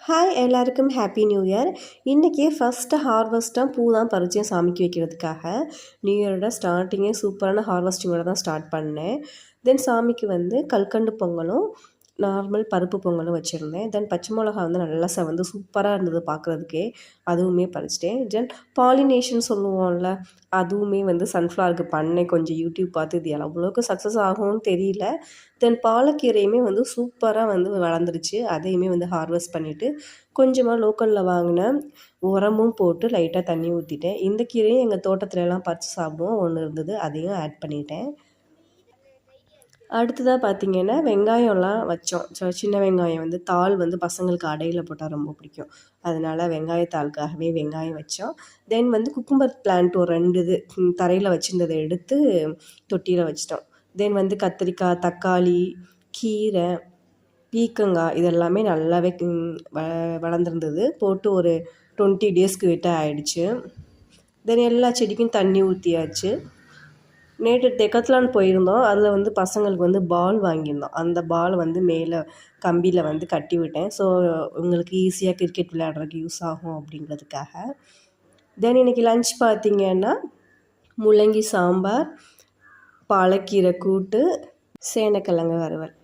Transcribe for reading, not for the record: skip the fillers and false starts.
Hi எல்லாருக்கும் happy new year. இன்றைக்கி first ஹார்வெஸ்ட்டாக பூ தான் பறித்தேன் சாமிக்கு வைக்கிறதுக்காக. நியூ இயரோட ஸ்டார்டிங்கே சூப்பரான ஹார்வெஸ்டிங்கோட தான் ஸ்டார்ட் பண்ணேன். தென் சாமிக்கு வந்து கல்கண்டு பொங்கலும் நார்மல் பருப்பு பொங்கலும் வச்சுருந்தேன். தென் பச்சை மிளகா வந்து நல்லா செவந்து சூப்பராக இருந்தது பார்க்குறதுக்கே. அதுவுமே பறிச்சிட்டேன். தென் பாலினேஷன் சொல்லுவோம்ல, அதுவுமே வந்து சன்ஃப்ளவருக்கு பண்ணேன். கொஞ்சம் யூடியூப் பார்த்து இது எவ்வளோக்கு சக்ஸஸ் ஆகும்னு தெரியல. தென் பாலக்கீரையுமே வந்து சூப்பராக வந்து வளர்ந்துருச்சு. அதையுமே வந்து ஹார்வெஸ்ட் பண்ணிவிட்டு கொஞ்சமாக லோக்கலில் வாங்கின உரமும் போட்டு லைட்டாக தண்ணி ஊற்றிட்டேன். இந்த கீரையும் எங்கள் தோட்டத்துலலாம் பறித்து சாப்பிடுவோம், ஒன்று இருந்தது, அதையும் ஆட் பண்ணிட்டேன். அடுத்ததாக பார்த்திங்கன்னா வெங்காயம்லாம் வச்சோம். சின்ன வெங்காயம் வந்து தாள் வந்து பசங்களுக்கு அடையில் போட்டால் ரொம்ப பிடிக்கும். அதனால் வெங்காயத்தாளுக்காகவே வெங்காயம் வச்சோம். தென் வந்து குக்கும்பர் பிளான்ட் ஒரு 2 இது தரையில் வச்சுருந்ததை எடுத்து தொட்டியில் வச்சிட்டோம். தென் வந்து கத்திரிக்காய், தக்காளி, கீரை, பீக்கங்காய் இதெல்லாமே நல்லாவே வளர்ந்துருந்தது. போட்டு ஒரு 20 டேஸ்க்கு கிட்ட ஆயிடுச்சு. தென் எல்லா செடிக்கும் தண்ணி ஊற்றியாச்சு. நேற்று டெக்கத்லான் போயிருந்தோம். அதில் வந்து பசங்களுக்கு வந்து பால் வாங்கியிருந்தோம். அந்த பால் வந்து மேலே கம்பியில் வந்து கட்டி விட்டேன். ஸோ உங்களுக்கு ஈஸியாக கிரிக்கெட் விளையாடுறதுக்கு யூஸ் ஆகும் அப்படிங்கிறதுக்காக. தென் இன்றைக்கி லன்ச் பார்த்திங்கன்னா முள்ளங்கி சாம்பார், பாலக்கீரை கூட்டு, சேனக்கிழங்கு வறுவல்.